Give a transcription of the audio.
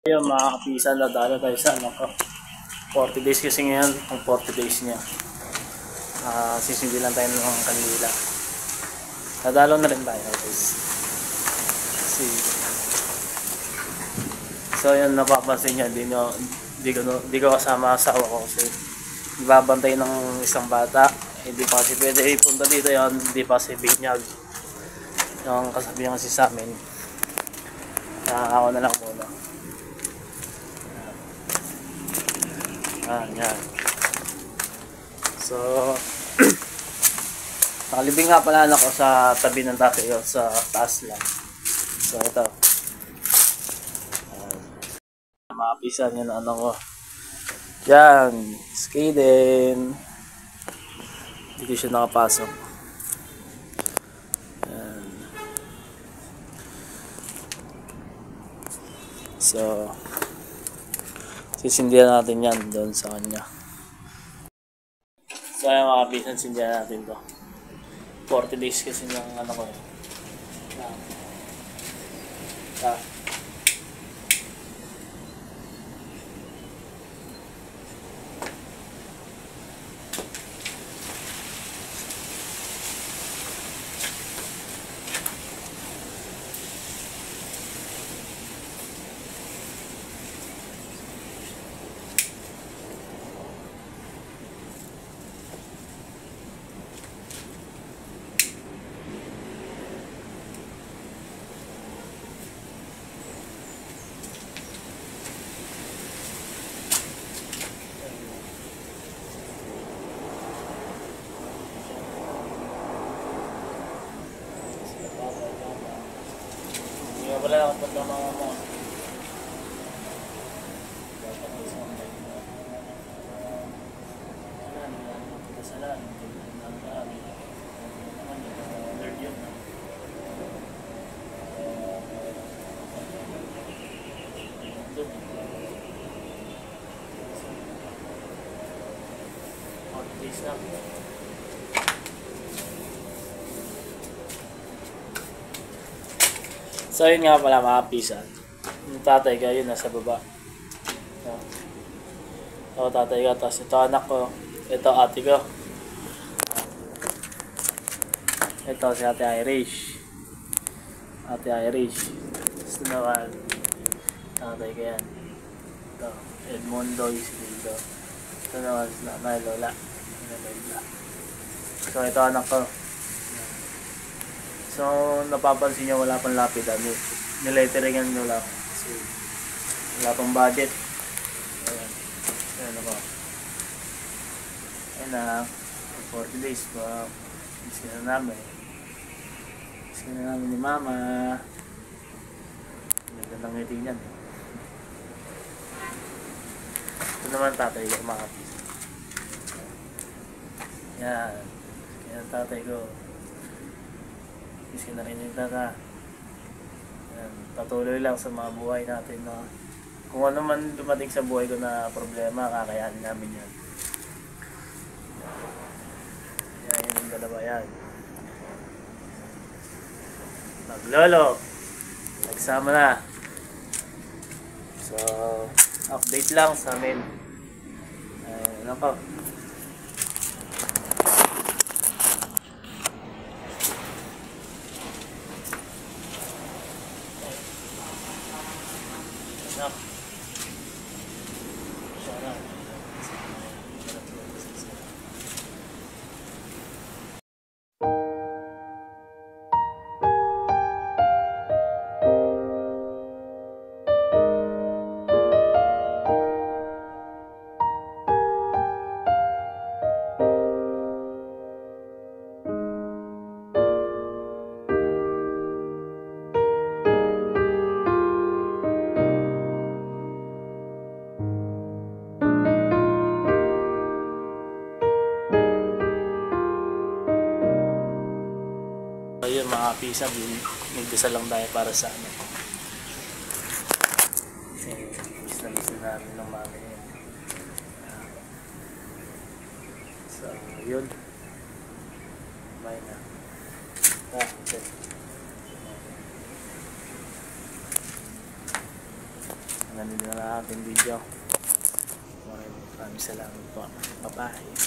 Ayun mga kapisan, nadala tayo sa ano ko. 40 days kasi ngayon, ang 40 days niya. Sisindi lang tayo ng kandila. Nadalo na rin tayo guys. So yun, napapansin niya, di ko kasama asawa ko kasi ibabantay ng isang bata. Hindi pa kasi pwede ipunta dito yan, hindi pa kasi binyag. Yung kasabihan kasi sa amin, ako na lang muna. Yan. So, nakalibing nga pala ako sa tabi ng tatay sa taas lang. So, ito. Maapisan yun ano ko. Yan. Skaden. Hindi siya nakapasok. Yan. So, sisindihan natin yan doon sa kanya. So ayan mga kapisan, sindihan natin to. 40 days kasi ng ano ko yun. Wala akong punta mga mo. So yun nga pala mga kapisan. Yung tatay ko yun nasa baba. Ito tatay ko, tapos ito anak ko, ito ate ko, ito si ate Irish, gusto naman tatay ko yan, ito Edmundo Isildo, ito naman si nanay Lola. So ito anak ko. So napapansin niyo wala pang lapidan, niletteringan nyo lang kasi wala pang budget. Ayan ako. Ayan na, 40 days pa. Miss ka na namin. Miss ka na namin ni mama. Ganda ng ngiti niyan. Ito naman tatay ko, mga kapis. Yan. Yan tatay ko. Miss ka na rin yung tata. Yan. Patuloy lang sa mga buhay natin, no? Kung ano man dumating sa buhay ko na problema, kakayanin namin yan. Yan, yun yung dalawa yan. Maglolo. Nagsama na. So, update lang sa amin. Ano pa? Ayun mga kapisan, nagdasal lang tayo para sa ano. Miss na namin ng mami yun. So, yun. Bye na. Okay. Hanggang dito na lang ating video. Maraming salamat po. Bye-bye.